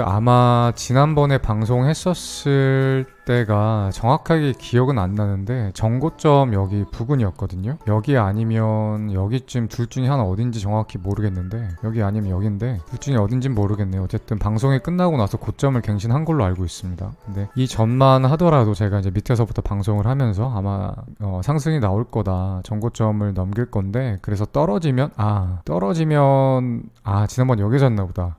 아마 지난번에 방송했었을 때가 정확하게 기억은 안 나는데 전고점 여기 부근이었거든요. 여기 아니면 여기쯤 둘 중에 하나 어딘지 정확히 모르겠는데, 여기 아니면 여긴데 둘 중에 어딘진 모르겠네요. 어쨌든 방송이 끝나고 나서 고점을 갱신한 걸로 알고 있습니다. 근데 이 전만 하더라도 제가 이제 밑에서부터 방송을 하면서 아마 상승이 나올 거다, 전고점을 넘길 건데, 그래서 떨어지면 지난번 여기서 했나 보다.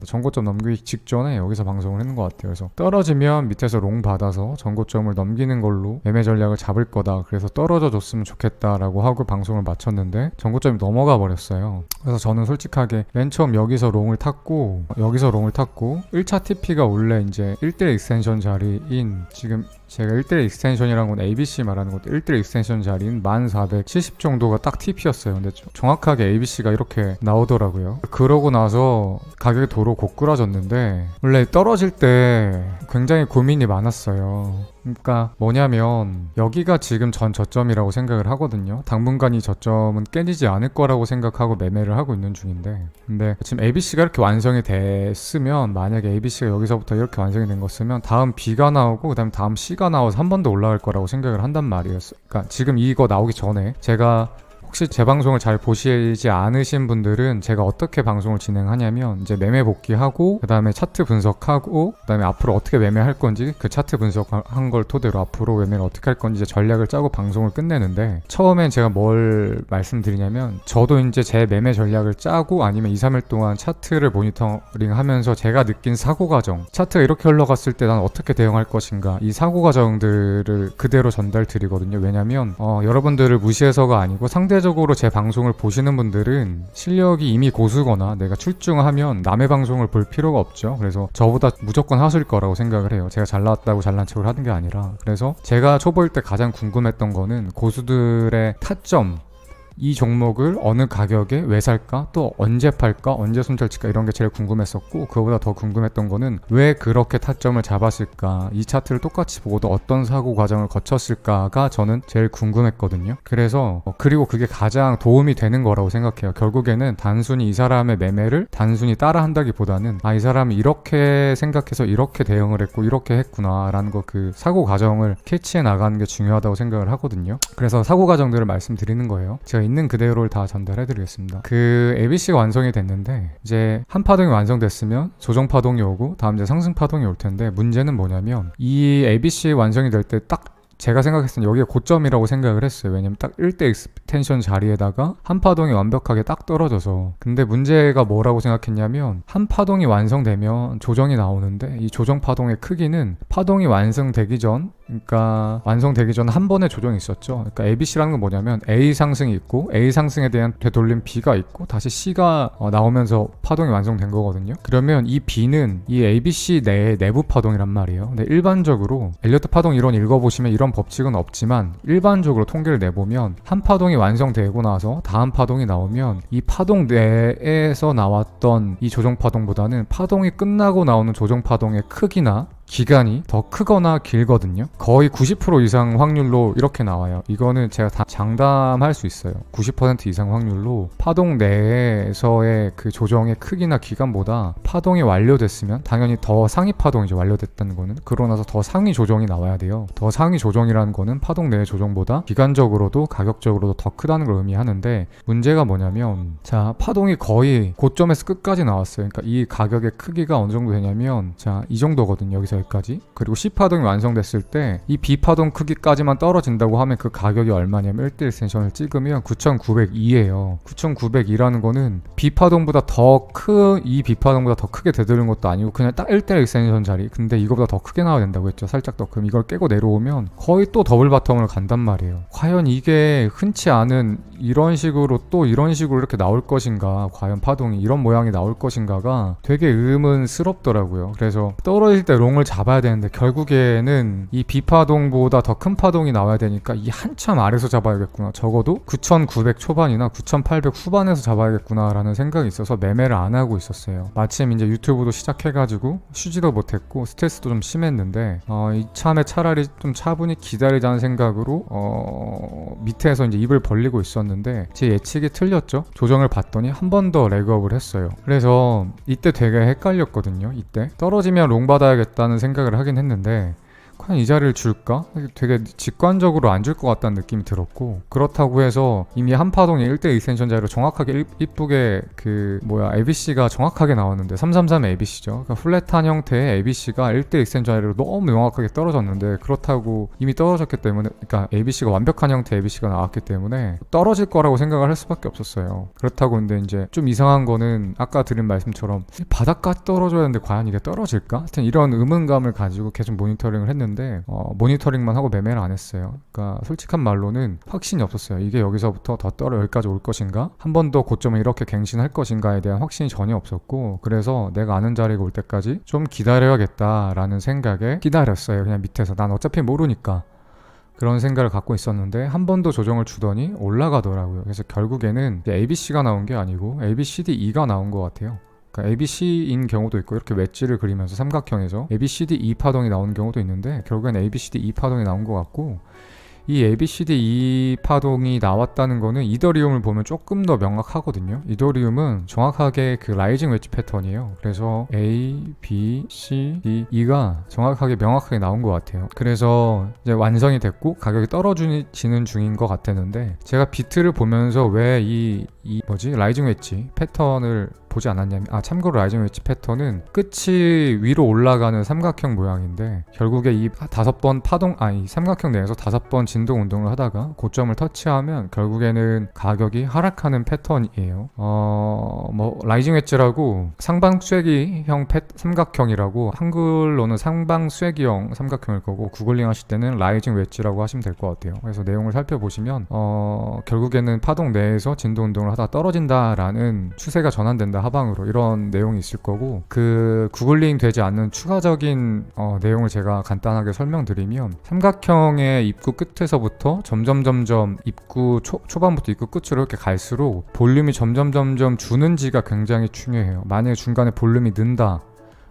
전고점 넘기기 직전에 여기서 방송을 했는 것 같아요. 그래서 떨어지면 밑에서 롱 받아서 전고점을 넘기는 걸로 매매 전략을 잡을 거다, 그래서 떨어져 줬으면 좋겠다라고 하고 방송을 마쳤는데 전고점이 넘어가 버렸어요. 그래서 저는 솔직하게 맨 처음 여기서 롱을 탔고 1차 TP가 원래 이제 1대1 익스텐션 자리인, 지금 제가 1대1 익스텐션이라는 건 ABC 말하는 것도 1대1 익스텐션 자리인 1470 정도가 딱 TP였어요. 근데 정확하게 ABC가 이렇게 나오더라고요. 그러고 나서 가격이 도로 고꾸라졌는데, 원래 떨어질 때 굉장히 고민이 많았어요. 그러니까 뭐냐면 여기가 지금 전 저점이라고 생각을 하거든요. 당분간 이 저점은 깨지지 않을 거라고 생각하고 매매를 하고 있는 중인데, 근데 지금 ABC가 이렇게 완성이 됐으면, 만약에 ABC가 여기서부터 이렇게 완성이 된 거였으면 다음 B가 나오고 그 다음에 다음 C가 나와서 한 번 더 올라갈 거라고 생각을 한단 말이에요. 그러니까 지금 이거 나오기 전에, 제가 혹시 제 방송을 잘 보시지 않으신 분들은 제가 어떻게 방송을 진행하냐면, 이제 매매 복귀하고 그 다음에 차트 분석하고 그 다음에 앞으로 어떻게 매매할 건지, 그 차트 분석한 걸 토대로 앞으로 매매를 어떻게 할 건지 이제 전략을 짜고 방송을 끝내는데, 처음엔 제가 뭘 말씀드리냐면, 저도 이제 제 매매 전략을 짜고 아니면 2, 3일 동안 차트를 모니터링 하면서 제가 느낀 사고 과정, 차트가 이렇게 흘러갔을 때 난 어떻게 대응할 것인가, 이 사고 과정들을 그대로 전달 드리거든요. 왜냐면 여러분들을 무시해서가 아니고, 상대적으로 제 방송을 보시는 분들은 실력이 이미 고수거나 내가 출중하면 남의 방송을 볼 필요가 없죠. 그래서 저보다 무조건 하실 거라고 생각을 해요. 제가 잘났다고 잘난 척을 하는 게 아니라. 그래서 제가 초보일 때 가장 궁금했던 거는 고수들의 타점, 이 종목을 어느 가격에 왜 살까, 또 언제 팔까, 언제 손절 칠까, 이런 게 제일 궁금했었고, 그거보다 더 궁금했던 거는 왜 그렇게 타점을 잡았을까, 이 차트를 똑같이 보고도 어떤 사고 과정을 거쳤을까가 저는 제일 궁금했거든요. 그래서 그리고 그게 가장 도움이 되는 거라고 생각해요. 결국에는 단순히 이 사람의 매매를 단순히 따라 한다기보다는, 이 사람이 이렇게 생각해서 이렇게 대응을 했고 이렇게 했구나 라는 거, 그 사고 과정을 캐치해 나가는 게 중요하다고 생각을 하거든요. 그래서 사고 과정들을 말씀드리는 거예요. 제가 있는 그대로를 다 전달해 드리겠습니다. 그 ABC가 완성이 됐는데, 이제 한 파동이 완성됐으면 조정 파동이 오고 다음 이제 상승 파동이 올 텐데, 문제는 뭐냐면 이 ABC 완성이 될 때 딱 제가 생각했을 때 여기가 고점이라고 생각을 했어요. 왜냐면 딱 1대 익스텐션 자리에다가 한 파동이 완벽하게 딱 떨어져서. 근데 문제가 뭐라고 생각했냐면, 한 파동이 완성되면 조정이 나오는데, 이 조정 파동의 크기는 파동이 완성되기 전, 그러니까 완성되기 전 한 번의 조정이 있었죠. 그러니까 ABC라는 건 뭐냐면, A 상승이 있고 A 상승에 대한 되돌림 B가 있고 다시 C가 나오면서 파동이 완성된 거거든요. 그러면 이 B는 이 ABC 내의 내부 파동이란 말이에요. 근데 일반적으로 엘리어트 파동 이론 읽어보시면 이런 법칙은 없지만, 일반적으로 통계를 내보면 한 파동이 완성되고 나서 다음 파동이 나오면 이 파동 내에서 나왔던 이 조정 파동보다는 파동이 끝나고 나오는 조정 파동의 크기나 기간이 더 크거나 길거든요. 거의 90% 이상 확률로 이렇게 나와요. 이거는 제가 다 장담할 수 있어요. 90% 이상 확률로 파동 내에서의 그 조정의 크기나 기간보다 파동이 완료됐으면, 당연히 더 상위 파동이죠. 완료됐다는 거는. 그러고 나서 더 상위 조정이 나와야 돼요. 더 상위 조정이라는 거는 파동 내의 조정보다 기간적으로도 가격적으로도 더 크다는 걸 의미하는데, 문제가 뭐냐면, 자, 파동이 거의 고점에서 끝까지 나왔어요. 그러니까 이 가격의 크기가 어느 정도 되냐면, 자, 이 정도거든요. 여기서 여기까지. 그리고 C파동이 완성됐을 때 이 B파동 크기까지만 떨어진다고 하면 그 가격이 얼마냐면, 1대1 익스텐션을 찍으면 9,902예요. 9,902라는 거는 B파동보다 이 B파동보다 더 크게 되돌린 것도 아니고 그냥 딱 1대1 익스텐션 자리. 근데 이거보다 더 크게 나와야 된다고 했죠. 살짝 더. 그럼 이걸 깨고 내려오면 거의 또 더블 바텀을 간단 말이에요. 과연 이게 흔치 않은 이런 식으로 이렇게 나올 것인가, 과연 파동이 이런 모양이 나올 것인가가 되게 의문스럽더라고요. 그래서 떨어질 때 롱을 고점을 잡아야 되는데 결국에는 이 B파동보다 더 큰 파동이 나와야 되니까 이 한참 아래서 잡아야겠구나. 적어도 9,900 초반이나 9,800 후반에서 잡아야겠구나 라는 생각이 있어서 매매를 안 하고 있었어요. 마침 이제 유튜브도 시작해가지고 쉬지도 못했고 스트레스도 좀 심했는데 이참에 차라리 좀 차분히 기다리자는 생각으로 밑에서 이제 입을 벌리고 있었는데 제 예측이 틀렸죠. 조정을 봤더니 한 번 더 레그업을 했어요. 그래서 이때 되게 헷갈렸거든요. 이때 떨어지면 롱 받아야겠다는 생각을 하긴 했는데 과연 이 자리를 줄까? 되게 직관적으로 안 줄 것 같다는 느낌이 들었고, 그렇다고 해서 이미 한 파동에 1대 익스텐션 자리로 정확하게 이쁘게 ABC가 정확하게 나왔는데 333 ABC죠. 그러니까 플랫한 형태의 ABC가 1대 익스텐션 자리로 너무 명확하게 떨어졌는데, 그렇다고 이미 떨어졌기 때문에, 그러니까 ABC가 완벽한 형태의 ABC가 나왔기 때문에 떨어질 거라고 생각을 할 수밖에 없었어요. 그렇다고 근데 이제 좀 이상한 거는 아까 드린 말씀처럼 바닥까지 떨어져야 하는데 과연 이게 떨어질까? 하여튼 이런 의문감을 가지고 계속 모니터링을 했는데 모니터링만 하고 매매를 안 했어요. 그러니까 솔직한 말로는 확신이 없었어요. 이게 여기서부터 더 여기까지 올 것인가? 한 번 더 고점을 이렇게 갱신할 것인가에 대한 확신이 전혀 없었고, 그래서 내가 아는 자리가 올 때까지 좀 기다려야겠다라는 생각에 기다렸어요. 그냥 밑에서 난 어차피 모르니까. 그런 생각을 갖고 있었는데 한 번 더 조정을 주더니 올라가더라고요. 그래서 결국에는 ABC가 나온 게 아니고 ABCDE가 나온 것 같아요. 그러니까 ABC인 경우도 있고, 이렇게 웨지를 그리면서 삼각형에서 ABCDE 파동이 나오는 경우도 있는데 결국엔 ABCDE 파동이 나온 것 같고, 이 ABCDE 파동이 나왔다는 거는 이더리움을 보면 조금 더 명확하거든요. 이더리움은 정확하게 그 라이징 웨지 패턴이에요. 그래서 A, B, C, D, E가 정확하게 명확하게 나온 것 같아요. 그래서 이제 완성이 됐고 가격이 떨어지는 중인 것 같았는데, 제가 비트를 보면서 왜 라이징 웨지 패턴을 보지 않았냐면, 참고로 라이징 웨지 패턴은 끝이 위로 올라가는 삼각형 모양인데, 결국에 이 5번 이 삼각형 내에서 5번 진동 운동을 하다가 고점을 터치하면 결국에는 가격이 하락하는 패턴이에요. 라이징 웨지라고 상방쇠기형 삼각형이라고, 한글로는 상방쇠기형 삼각형일 거고, 구글링 하실 때는 라이징 웨지라고 하시면 될 것 같아요. 그래서 내용을 살펴보시면 결국에는 파동 내에서 진동 운동을 하다가 떨어진다라는 추세가 전환된다 하방으로, 이런 내용이 있을 거고, 그 구글링 되지 않는 추가적인 내용을 제가 간단하게 설명드리면, 삼각형의 입구 끝에서부터 점점 입구 초반부터 입구 끝으로 이렇게 갈수록 볼륨이 점점 주는지가 굉장히 중요해요. 만약에 중간에 볼륨이 는다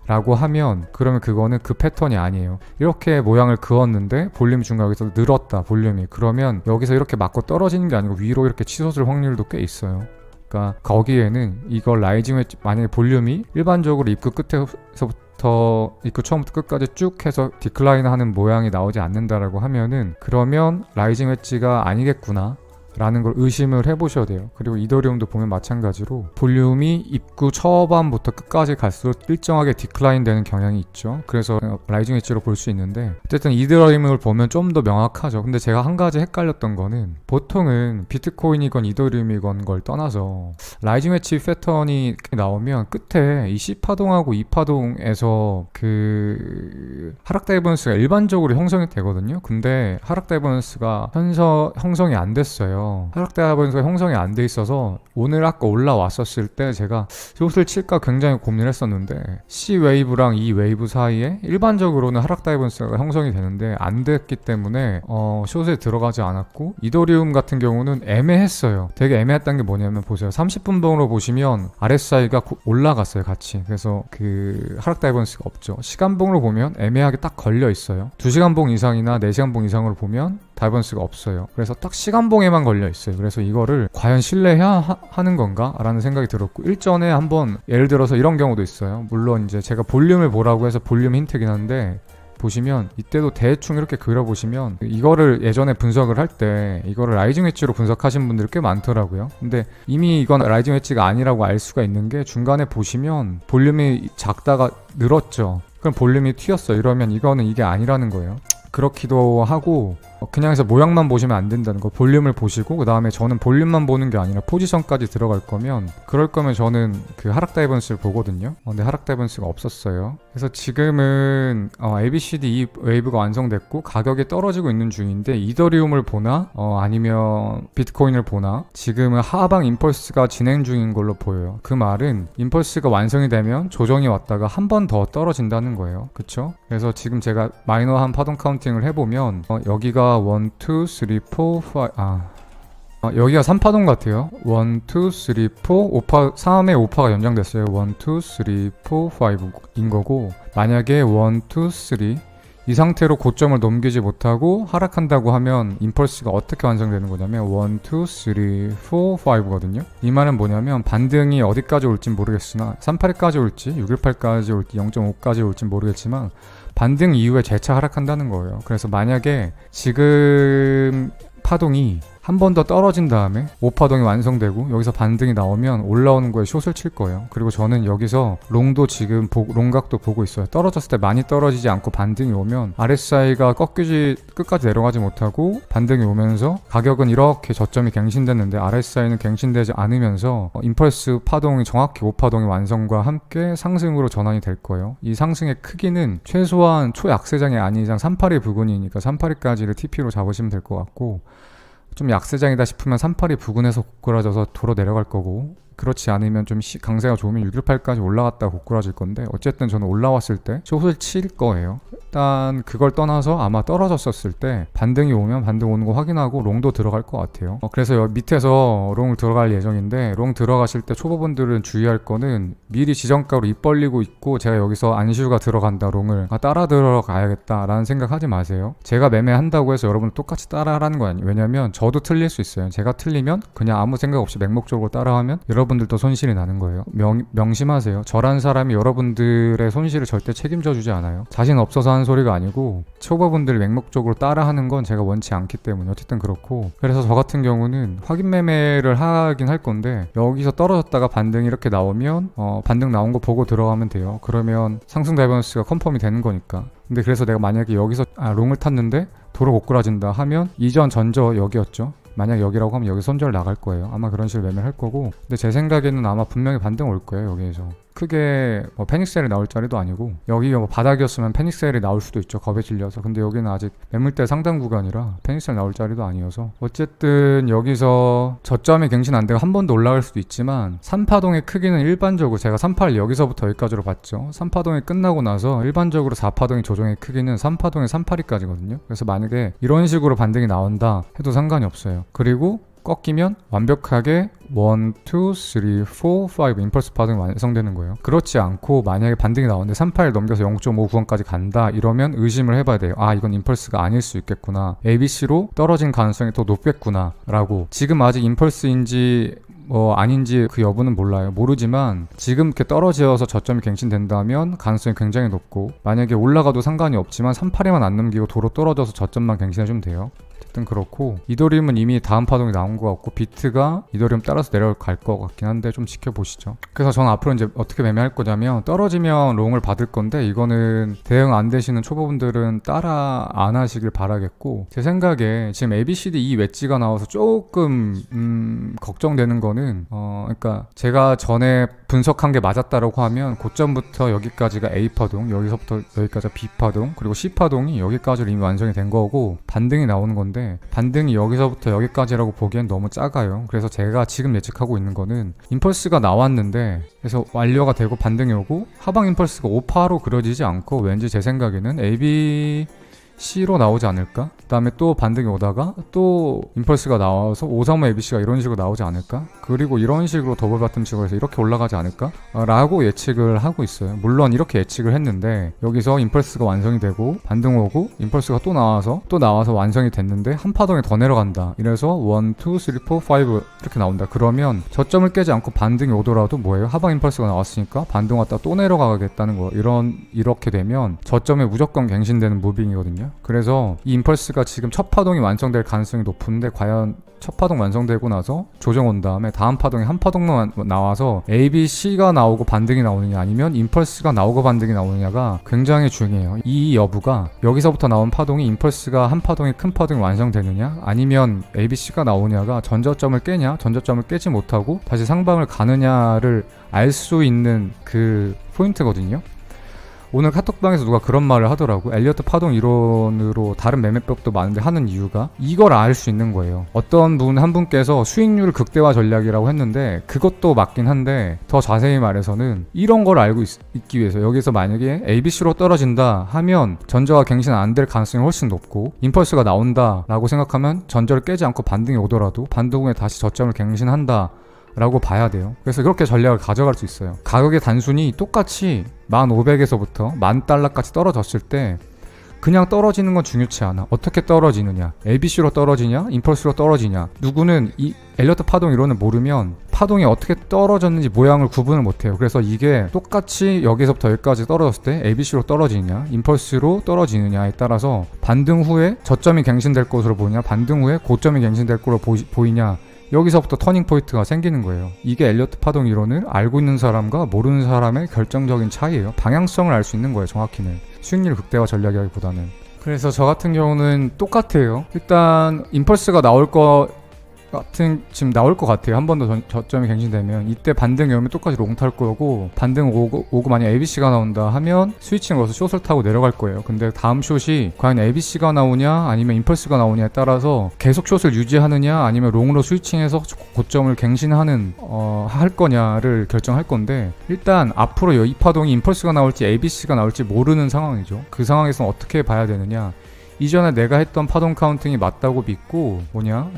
라고 하면 그러면 그거는 그 패턴이 아니에요. 이렇게 모양을 그었는데 볼륨이 중간에서 늘었다, 볼륨이. 그러면 여기서 이렇게 맞고 떨어지는 게 아니고 위로 이렇게 치솟을 확률도 꽤 있어요. 그러니까 거기에는 이걸 라이징 웨지, 만약에 볼륨이 일반적으로 입구 끝에서부터 입구 처음부터 끝까지 쭉 해서 디클라인 하는 모양이 나오지 않는다라고 하면은, 그러면 라이징 웨지가 아니겠구나 라는 걸 의심을 해보셔야 돼요. 그리고 이더리움도 보면 마찬가지로 볼륨이 입구 초반부터 끝까지 갈수록 일정하게 디클라인 되는 경향이 있죠. 그래서 라이징 웨지로 볼 수 있는데, 어쨌든 이더리움을 보면 좀 더 명확하죠. 근데 제가 한 가지 헷갈렸던 거는, 보통은 비트코인이건 이더리움이건 걸 떠나서 라이징 웨지 패턴이 나오면 끝에 이 C파동하고 E파동에서 그 하락 다이버넌스가 일반적으로 형성이 되거든요. 근데 하락 다이버넌스가 형성이 안 됐어요. 하락 다이버넌스가 형성이 안 돼 있어서 오늘 아까 올라왔었을 때 제가 숏을 칠까 굉장히 고민을 했었는데, C 웨이브랑 E 웨이브 사이에 일반적으로는 하락 다이버넌스가 형성이 되는데 안 됐기 때문에 숏에 들어가지 않았고, 이더리움 같은 경우는 애매했어요. 되게 애매했던 게 뭐냐면, 보세요. 30분봉으로 보시면 RSI가 올라갔어요, 같이. 그래서 그 하락 다이버넌스가 없죠. 시간봉으로 보면 애매하게 딱 걸려 있어요. 2시간봉 이상이나 4시간봉 이상으로 보면 다이버넌스가 없어요. 그래서 딱 시간봉에만 걸려 있어요. 그래서 이거를 과연 신뢰해야 하는 건가? 라는 생각이 들었고, 일전에 한번 예를 들어서 이런 경우도 있어요. 물론 이제 제가 볼륨을 보라고 해서 볼륨 힌트긴 한데, 보시면 이때도 대충 이렇게 그려보시면, 이거를 예전에 분석을 할 때 이거를 라이징 웨지로 분석하신 분들이 꽤 많더라고요. 근데 이미 이건 라이징 웨지가 아니라고 알 수가 있는 게, 중간에 보시면 볼륨이 작다가 늘었죠. 그럼 볼륨이 튀었어. 이러면 이거는 이게 아니라는 거예요. 그렇기도 하고, 그냥 해서 모양만 보시면 안 된다는 거. 볼륨을 보시고 그 다음에 저는 볼륨만 보는 게 아니라 포지션까지 들어갈 거면 그럴 거면 저는 그 하락 다이번스를 보거든요. 근데 하락 다이번스가 없었어요. 그래서 지금은 ABCD 웨이브가 완성됐고 가격이 떨어지고 있는 중인데 이더리움을 보나 아니면 비트코인을 보나 지금은 하방 임펄스가 진행 중인 걸로 보여요. 그 말은 임펄스가 완성이 되면 조정이 왔다가 한 번 더 떨어진다는 거예요. 그쵸? 그래서 지금 제가 마이너한 파동 카운팅을 해보면 여기가 1, 2, 3, 4, 5 여기가 3파동 같아요. 1, 2, 3, 4 5파 3의 5파가 연장됐어요. 1, 2, 3, 4, 5인 거고 만약에 1, 2, 3 이 상태로 고점을 넘기지 못하고 하락한다고 하면 임펄스가 어떻게 완성되는 거냐면 1, 2, 3, 4, 5거든요. 이 말은 뭐냐면 반등이 어디까지 올지 모르겠으나 382까지 올지 618까지 올지 0.5까지 올지 모르겠지만 반등 이후에 재차 하락한다는 거예요. 그래서 만약에 지금 파동이 한 번 더 떨어진 다음에 5파동이 완성되고 여기서 반등이 나오면 올라오는 거에 숏을 칠 거예요. 그리고 저는 여기서 롱도 지금 롱각도 보고 있어요. 떨어졌을 때 많이 떨어지지 않고 반등이 오면 RSI가 끝까지 내려가지 못하고 반등이 오면서 가격은 이렇게 저점이 갱신됐는데 RSI는 갱신되지 않으면서 임펄스 파동이 정확히 5파동의 완성과 함께 상승으로 전환이 될 거예요. 이 상승의 크기는 최소한 초약세장이 아닌 이상 382 부근이니까 382까지를 TP로 잡으시면 될 것 같고 좀 약세장이다 싶으면 382 부근에서 고꾸라져서 도로 내려갈 거고 그렇지 않으면 좀 강세가 좋으면 618까지 올라갔다가 고꾸라질 건데 어쨌든 저는 올라왔을 때 숏을 칠 거예요. 일단 그걸 떠나서 아마 떨어졌었을 때 반등이 오면 반등 오는 거 확인하고 롱도 들어갈 것 같아요. 그래서 여기 밑에서 롱을 들어갈 예정인데 롱 들어가실 때 초보분들은 주의할 거는 미리 지정가로 입 벌리고 있고 제가 여기서 안슈가 들어간다 롱을 따라 들어가야겠다 라는 생각하지 마세요. 제가 매매한다고 해서 여러분 똑같이 따라 하라는 거 아니에요. 왜냐면 저도 틀릴 수 있어요. 제가 틀리면 그냥 아무 생각 없이 맹목적으로 따라하면 여러분들도 손실이 나는 거예요. 명심하세요. 저란 사람이 여러분들의 손실을 절대 책임져 주지 않아요. 자신 없어서 하는 소리가 아니고 초보분들 맹목적으로 따라하는 건 제가 원치 않기 때문에 어쨌든 그렇고 그래서 저 같은 경우는 확인 매매를 하긴 할 건데 여기서 떨어졌다가 반등이 이렇게 나오면 반등 나온 거 보고 들어가면 돼요. 그러면 상승 다이버넌스가 컨펌이 되는 거니까. 근데 그래서 내가 만약에 여기서 롱을 탔는데 도로 고꾸라진다 하면 이전 전저 여기였죠. 만약 여기라고 하면 여기 손절 나갈 거예요. 아마 그런 식으로 매매를 할 거고 근데 제 생각에는 아마 분명히 반등 올 거예요. 여기에서 크게 패닉셀이 나올 자리도 아니고 여기가 바닥이었으면 패닉셀이 나올 수도 있죠. 겁에 질려서. 근데 여기는 아직 매물대 상당 구간이라 패닉셀 나올 자리도 아니어서 어쨌든 여기서 저점이 갱신 안 되고 한 번 더 올라갈 수도 있지만 3파동의 크기는 일반적으로 제가 3파를 여기서부터 여기까지로 봤죠. 3파동이 끝나고 나서 일반적으로 4파동의 조정의 크기는 3파동의 382까지거든요. 그래서 만약에 이런 식으로 반등이 나온다 해도 상관이 없어요. 그리고 꺾이면 완벽하게 1, 2, 3, 4, 5 임펄스 파동이 완성되는 거예요. 그렇지 않고 만약에 반등이 나오는데 38을 넘겨서 0.5 구간까지 간다 이러면 의심을 해봐야 돼요. 이건 임펄스가 아닐 수 있겠구나. ABC로 떨어진 가능성이 더 높겠구나 라고. 지금 아직 임펄스인지 아닌지 그 여부는 몰라요. 모르지만 지금 이렇게 떨어져서 저점이 갱신된다면 가능성이 굉장히 높고 만약에 올라가도 상관이 없지만 38에만 안 넘기고 도로 떨어져서 저점만 갱신해주면 돼요. 어쨌든 그렇고 이더리움은 이미 다음 파동이 나온 것 같고 비트가 이더리움 따라서 내려갈 것 같긴 한데 좀 지켜보시죠. 그래서 저는 앞으로 이제 어떻게 매매할 거냐면 떨어지면 롱을 받을 건데 이거는 대응 안 되시는 초보분들은 따라 안 하시길 바라겠고 제 생각에 지금 ABCD 이 웨지가 나와서 조금 걱정되는 거는 그러니까 제가 전에 분석한 게 맞았다라고 하면 고점부터 여기까지가 A파동 여기서부터 여기까지가 B파동 그리고 C파동이 여기까지로 이미 완성이 된 거고 반등이 나오는 건데 반등이 여기서부터 여기까지라고 보기엔 너무 작아요. 그래서 제가 지금 예측하고 있는 거는 임펄스가 나왔는데 그래서 완료가 되고 반등이 오고 하방 임펄스가 5파로 그려지지 않고 왠지 제 생각에는 ABC로 나오지 않을까? 그 다음에 또 반등이 오다가 또 임펄스가 나와서 535 ABC가 이런 식으로 나오지 않을까? 그리고 이런 식으로 더블 바텀 식으로 해서 이렇게 올라가지 않을까? 라고 예측을 하고 있어요. 물론 이렇게 예측을 했는데 여기서 임펄스가 완성이 되고 반등 오고 임펄스가 또 나와서 완성이 됐는데 한 파동에 더 내려간다. 이래서 1, 2, 3, 4, 5 이렇게 나온다. 그러면 저점을 깨지 않고 반등이 오더라도 뭐예요? 하방 임펄스가 나왔으니까 반등 왔다 또 내려가겠다는 거. 이렇게 되면 저점에 무조건 갱신되는 무빙이거든요. 있거든요. 그래서 이 임펄스가 지금 첫 파동이 완성될 가능성이 높은데 과연 첫 파동 완성되고 나서 조정 온 다음에 다음 파동이 한 파동만 나와서 A, B, C가 나오고 반등이 나오느냐 아니면 임펄스가 나오고 반등이 나오느냐가 굉장히 중요해요. 이 여부가 여기서부터 나온 파동이 임펄스가 한 파동이 큰 파동이 완성되느냐 아니면 A, B, C가 나오냐가 전저점을 깨냐 전저점을 깨지 못하고 다시 상방을 가느냐를 알 수 있는 그 포인트거든요. 오늘 카톡방에서 누가 그런 말을 하더라고. 엘리어트 파동 이론으로 다른 매매법도 많은데 하는 이유가 이걸 알 수 있는 거예요. 어떤 분 한 분께서 수익률 극대화 전략이라고 했는데 그것도 맞긴 한데 더 자세히 말해서는 이런 걸 알고 있기 위해서 여기서 만약에 ABC로 떨어진다 하면 전저가 갱신 안 될 가능성이 훨씬 높고 임펄스가 나온다 라고 생각하면 전저를 깨지 않고 반등이 오더라도 반등 후에 다시 저점을 갱신한다 라고 봐야 돼요. 그래서 그렇게 전략을 가져갈 수 있어요. 가격이 단순히 똑같이 1500에서부터 10,000달러까지 떨어졌을 때 그냥 떨어지는 건 중요치 않아. 어떻게 떨어지느냐, ABC로 떨어지냐, 임펄스로 떨어지냐. 누구는 이 엘리어트 파동 이론을 모르면 파동이 어떻게 떨어졌는지 모양을 구분을 못해요. 그래서 이게 똑같이 여기서부터 여기까지 떨어졌을 때 ABC로 떨어지느냐 임펄스로 떨어지느냐에 따라서 반등 후에 저점이 갱신될 것으로 보이냐 반등 후에 고점이 갱신될 것으로 보이냐 여기서부터 터닝 포인트가 생기는 거예요. 이게 엘리어트 파동 이론을 알고 있는 사람과 모르는 사람의 결정적인 차이예요. 방향성을 알 수 있는 거예요. 정확히는 수익률 극대화 전략이라기보다는. 그래서 저 같은 경우는 똑같아요. 일단 임펄스가 나올 거 지금 나올 것 같아요. 한 번 더 저점이 갱신되면 이때 반등이 오면 똑같이 롱 탈 거고 반등 오고 만약 ABC가 나온다 하면 스위칭을 걸어서 숏을 타고 내려갈 거예요. 근데 다음 숏이 과연 ABC가 나오냐 아니면 임펄스가 나오냐에 따라서 계속 숏을 유지하느냐 아니면 롱으로 스위칭해서 고점을 갱신하는 할 거냐를 결정할 건데 일단 앞으로 이 파동이 임펄스가 나올지 ABC가 나올지 모르는 상황이죠. 그 상황에서 어떻게 봐야 되느냐 이전에 내가 했던 파동 카운팅이 맞다고 믿고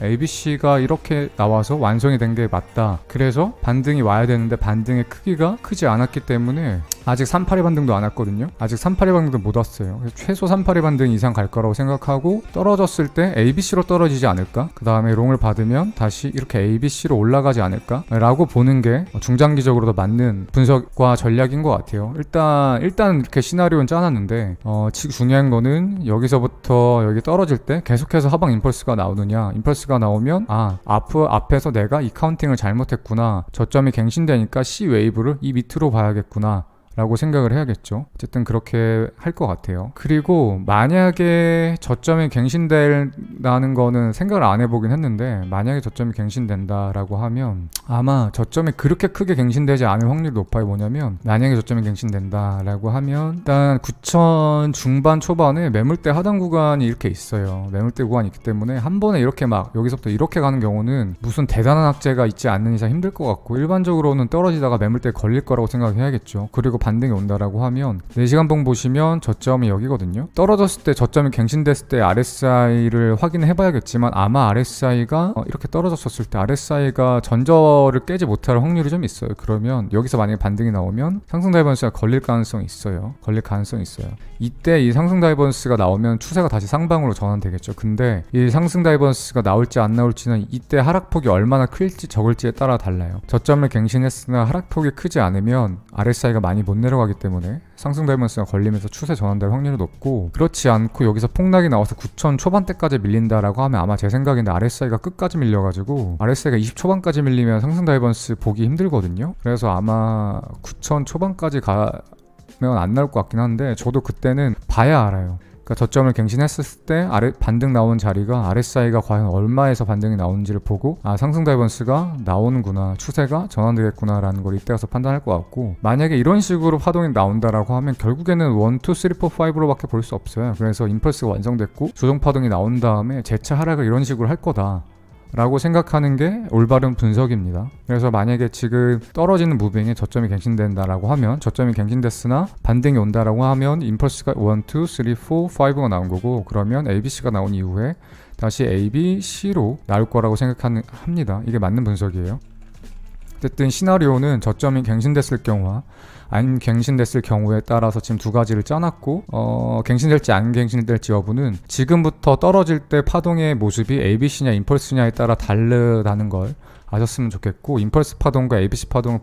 ABC가 이렇게 나와서 완성이 된 게 맞다. 그래서 반등이 와야 되는데 반등의 크기가 크지 않았기 때문에 아직 382 반등도 안 왔거든요. 아직 382 반등도 못 왔어요. 그래서 최소 382 반등 이상 갈 거라고 생각하고 떨어졌을 때 ABC로 떨어지지 않을까? 그 다음에 롱을 받으면 다시 이렇게 ABC로 올라가지 않을까? 라고 보는 게 중장기적으로도 맞는 분석과 전략인 것 같아요. 일단 이렇게 시나리오는 짜놨는데 중요한 거는 여기서부터 여기 떨어질 때 계속해서 하방 임펄스가 나오느냐 임펄스가 나오면 앞에서 내가 이 카운팅을 잘못했구나 저점이 갱신되니까 C 웨이브를 이 밑으로 봐야겠구나 라고 생각을 해야겠죠. 어쨌든 그렇게 할 것 같아요. 그리고 만약에 저점이 갱신된다는 거는 생각을 안 해보긴 했는데 만약에 저점이 갱신된다라고 하면 아마 저점이 그렇게 크게 갱신되지 않을 확률이 높아요. 뭐냐면 만약에 저점이 갱신된다라고 하면 일단 9,000 중반 초반에 매물대 하단 구간이 이렇게 있어요. 매물대 구간이 있기 때문에 한 번에 이렇게 막 여기서부터 이렇게 가는 경우는 무슨 대단한 악재가 있지 않는 이상 힘들 것 같고 일반적으로는 떨어지다가 매물대에 걸릴 거라고 생각해야겠죠. 그리고 반등이 온다라고 하면 4시간 봉 보시면 저점이 여기거든요. 떨어졌을 때 저점이 갱신됐을 때 RSI를 확인해 봐야겠지만 아마 RSI가 이렇게 떨어졌을 때 RSI가 전저를 깨지 못할 확률이 좀 있어요. 그러면 여기서 만약에 반등이 나오면 상승 다이버스가 걸릴 가능성이 있어요. 이때 이 상승 다이버스가 나오면 추세가 다시 상방으로 전환되겠죠. 근데 이 상승 다이버스가 나올지 안 나올지는 이때 하락폭이 얼마나 클지 적을지에 따라 달라요. 저점을 갱신했으나 하락폭이 크지 않으면 RSI가 많이 못 내려가기 때문에 상승 다이버스가 걸리면서 추세 전환될 확률이 높고 그렇지 않고 여기서 폭락이 나와서 9,000 초반대까지 밀린다라고 하면 아마 제 생각인데 RSI가 끝까지 밀려가지고 RSI가 20 초반까지 밀리면 상승 다이버스 보기 힘들거든요. 그래서 아마 9,000 초반까지 가면 안 나올 것 같긴 한데 저도 그때는 봐야 알아요. 그러니까 저점을 갱신했을 때 반등 나온 자리가 RSI가 과연 얼마에서 반등이 나오는지를 보고 상승 다이버스가 나오는구나 추세가 전환되겠구나 라는 걸 이때 가서 판단할 것 같고 만약에 이런 식으로 파동이 나온다라고 하면 결국에는 1, 2, 3, 4, 5로 밖에 볼 수 없어요. 그래서 임펄스가 완성됐고 조정 파동이 나온 다음에 재차 하락을 이런 식으로 할 거다 라고 생각하는 게 올바른 분석입니다. 그래서 만약에 지금 떨어지는 무빙에 저점이 갱신된다라고 하면 저점이 갱신됐으나 반등이 온다라고 하면 임펄스가 1, 2, 3, 4, 5가 나온 거고 그러면 ABC가 나온 이후에 다시 A, B, C로 나올 거라고 생각합니다. 이게 맞는 분석이에요. 어쨌든 시나리오는 저점이 갱신됐을 경우와 안 갱신됐을 경우에 따라서 지금 두 가지를 짜놨고 갱신될지 안 갱신될지 여부는 지금부터 떨어질 때 파동의 모습이 ABC냐 임펄스냐에 따라 다르다는 걸 아셨으면 좋겠고, 임펄스 파동과 ABC 파동을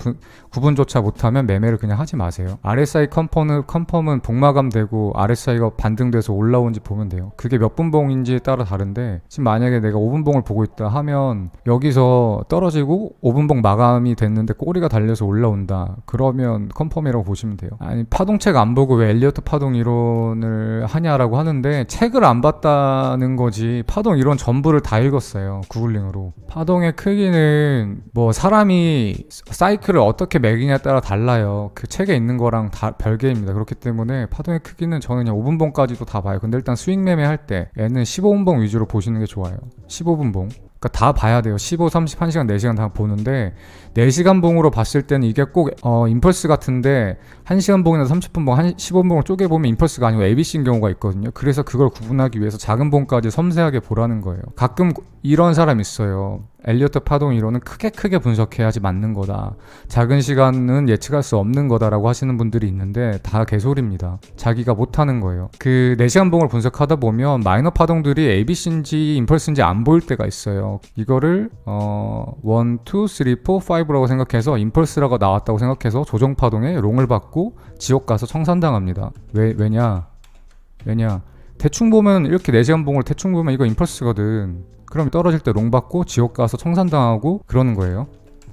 구분조차 못하면 매매를 그냥 하지 마세요. RSI 컨펌은 복마감되고 RSI가 반등돼서 올라온지 보면 돼요. 그게 몇 분봉인지에 따라 다른데, 지금 만약에 내가 5분봉을 보고 있다 하면 여기서 떨어지고 5분봉 마감이 됐는데 꼬리가 달려서 올라온다, 그러면 컨펌이라고 보시면 돼요. 아니, 파동책 안 보고 왜 엘리어트 파동 이론을 하냐라고 하는데, 책을 안 봤다는 거지 파동 이론 전부를 다 읽었어요, 구글링으로. 파동의 크기는 뭐 사람이 사이클을 어떻게 매기냐에 따라 달라요. 그 책에 있는 거랑 다 별개입니다. 그렇기 때문에 파동의 크기는 저는 그냥 5분봉까지도 다 봐요. 근데 일단 스윙 매매 할 때 얘는 15분봉 위주로 보시는 게 좋아요. 15분봉. 그러니까 다 봐야 돼요. 15, 30, 1시간, 4시간 다 보는데, 4시간 봉으로 봤을 때는 이게 꼭 임펄스 같은데 1시간 봉이나 30분 봉, 15분봉을 쪼개보면 임펄스가 아니고 ABC인 경우가 있거든요. 그래서 그걸 구분하기 위해서 작은 봉까지 섬세하게 보라는 거예요. 가끔 이런 사람 있어요. 엘리어트 파동 이론은 크게 분석해야지 맞는 거다, 작은 시간은 예측할 수 없는 거다라고 하시는 분들이 있는데 다 개소리입니다. 자기가 못하는 거예요. 그 4시간 봉을 분석하다 보면 마이너 파동들이 ABC인지 임펄스인지 안 보일 때가 있어요. 이거를 1, 2, 3, 4, 5라고 생각해서 임펄스라고 나왔다고 생각해서 조정 파동에 롱을 받고 지옥 가서 청산당합니다. 왜냐 대충 보면, 이렇게 4시간 봉을 대충 보면 이거 임펄스거든. 그럼 떨어질 때 롱 받고 지옥 가서 청산당하고 그러는 거예요.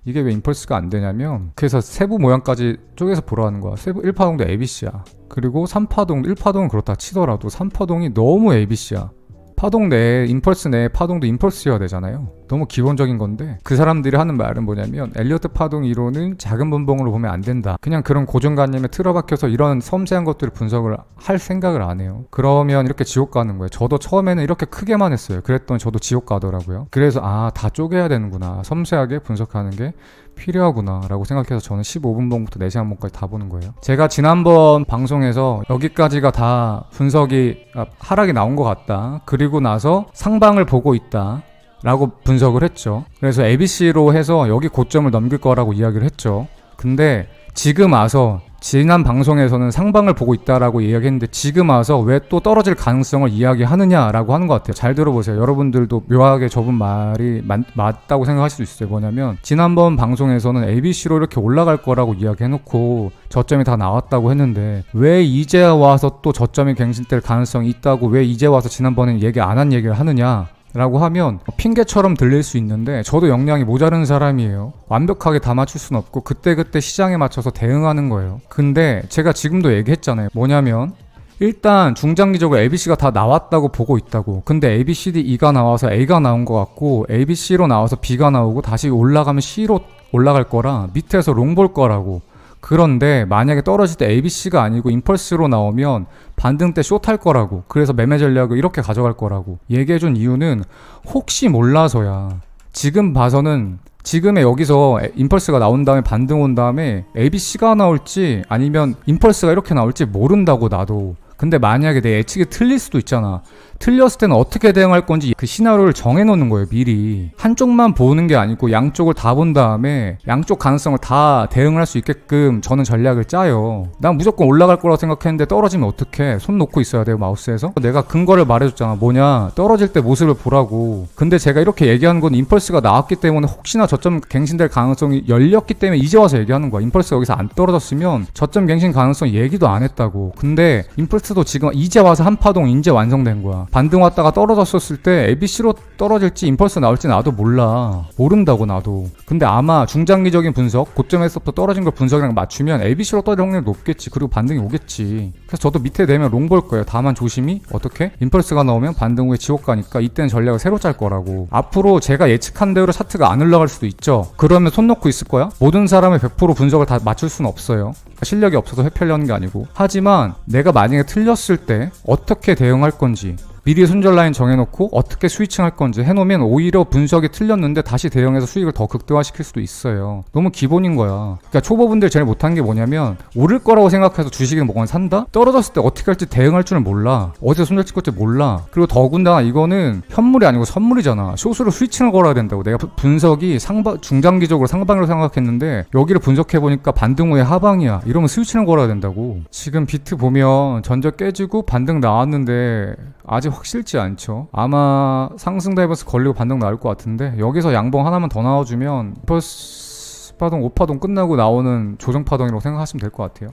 이게 왜 임펄스가 안 되냐면, 그래서 세부 모양까지 쪼개서 보라는 거야. 세부 1파동도 ABC야. 그리고 3파동도, 1파동은 그렇다 치더라도 3파동이 너무 ABC야. 파동 내에, 임펄스 내에 파동도 임펄스여야 되잖아요. 너무 기본적인 건데, 그 사람들이 하는 말은 뭐냐면, 엘리어트 파동 이론은 작은 분봉으로 보면 안 된다, 그냥 그런 고정관념에 틀어박혀서 이런 섬세한 것들을 분석을 할 생각을 안 해요. 그러면 이렇게 지옥 가는 거예요. 저도 처음에는 이렇게 크게만 했어요. 그랬더니 저도 지옥 가더라고요. 그래서 다 쪼개야 되는구나, 섬세하게 분석하는 게 필요하구나 라고 생각해서 저는 15분봉부터 4시간 봉까지 다 보는 거예요. 제가 지난번 방송에서 여기까지가 다 분석이 하락이 나온 것 같다, 그리고 나서 상방을 보고 있다 라고 분석을 했죠. 그래서 ABC로 해서 여기 고점을 넘길 거라고 이야기를 했죠. 근데 지금 와서, 지난 방송에서는 상방을 보고 있다라고 이야기했는데 지금 와서 왜 또 떨어질 가능성을 이야기하느냐라고 하는 것 같아요. 잘 들어보세요. 여러분들도 묘하게 저분 말이 맞다고 생각하실 수 있어요. 뭐냐면, 지난번 방송에서는 ABC로 이렇게 올라갈 거라고 이야기해놓고 저점이 다 나왔다고 했는데, 왜 이제 와서 또 저점이 갱신될 가능성이 있다고 왜 이제 와서 지난번엔 얘기 안 한 얘기를 하느냐 라고 하면 핑계처럼 들릴 수 있는데, 저도 역량이 모자른 사람이에요. 완벽하게 다 맞출 수는 없고 그때그때 시장에 맞춰서 대응하는 거예요. 근데 제가 지금도 얘기했잖아요. 뭐냐면, 일단 중장기적으로 ABC가 다 나왔다고 보고 있다고. 근데 ABCD E가 나와서 A가 나온 것 같고, ABC로 나와서 B가 나오고 다시 올라가면 C로 올라갈 거라 밑에서 롱 볼 거라고. 그런데 만약에 떨어질 때 ABC가 아니고 임펄스로 나오면 반등 때 숏 할 거라고. 그래서 매매 전략을 이렇게 가져갈 거라고 얘기해준 이유는 혹시 몰라서야. 지금 봐서는, 지금의 여기서 임펄스가 나온 다음에 반등 온 다음에 ABC가 나올지 아니면 임펄스가 이렇게 나올지 모른다고, 나도. 근데 만약에 내 예측이 틀릴 수도 있잖아. 틀렸을 때는 어떻게 대응할 건지 그 시나리오를 정해놓는 거예요, 미리. 한쪽만 보는 게 아니고 양쪽을 다 본 다음에 양쪽 가능성을 다 대응을 할 수 있게끔 저는 전략을 짜요. 난 무조건 올라갈 거라고 생각했는데 떨어지면 어떡해. 손 놓고 있어야 돼요, 마우스에서. 내가 근거를 말해줬잖아. 뭐냐, 떨어질 때 모습을 보라고. 근데 제가 이렇게 얘기하는 건 임펄스가 나왔기 때문에 혹시나 저점 갱신될 가능성이 열렸기 때문에 이제 와서 얘기하는 거야. 임펄스가 여기서 안 떨어졌으면 저점 갱신 가능성 얘기도 안 했다고. 근데 임펄스도 지금 이제 와서 한 파동 이제 완성된 거야. 반등 왔다가 떨어졌었을 때 ABC로 떨어질지 임펄스 나올지 나도 몰라. 모른다고, 나도. 근데 아마 중장기적인 분석, 고점에서부터 떨어진 걸 분석이랑 맞추면 ABC로 떨어질 확률이 높겠지. 그리고 반등이 오겠지. 그래서 저도 밑에 되면 롱 볼 거예요. 다만 조심히, 어떻게? 임펄스가 나오면 반등 후에 지옥 가니까 이때는 전략을 새로 짤 거라고. 앞으로 제가 예측한 대로 차트가 안 올라갈 수도 있죠. 그러면 손 놓고 있을 거야? 모든 사람의 100% 분석을 다 맞출 수는 없어요. 실력이 없어서 회피하려는 게 아니고. 하지만 내가 만약에 틀렸을 때 어떻게 대응할 건지 미리 손절 라인 정해놓고 어떻게 스위칭할 건지 해놓으면 오히려 분석이 틀렸는데 다시 대응해서 수익을 더 극대화시킬 수도 있어요. 너무 기본인 거야. 그러니까 초보분들 제일 못한 게 뭐냐면, 오를 거라고 생각해서 주식을 먹으면 산다? 떨어졌을 때 어떻게 할지 대응할 줄은 몰라. 어디서 손절 찍을지 몰라. 그리고 더군다나 이거는 현물이 아니고 선물이잖아. 숏으로 스위칭을 걸어야 된다고. 내가 분석이 중장기적으로 상방으로 생각했는데 여기를 분석해보니까 반등 후에 하방이야. 이러면 스위칭을 걸어야 된다고. 지금 비트 보면 전적 깨지고 반등 나왔는데 아직 확실치 않죠. 아마 상승 다이버스 걸리고 반등 나올 것 같은데 여기서 양봉 하나만 더 나와주면 퍼스 파동 5파동 끝나고 나오는 조정 파동이라고 생각하시면 될 것 같아요.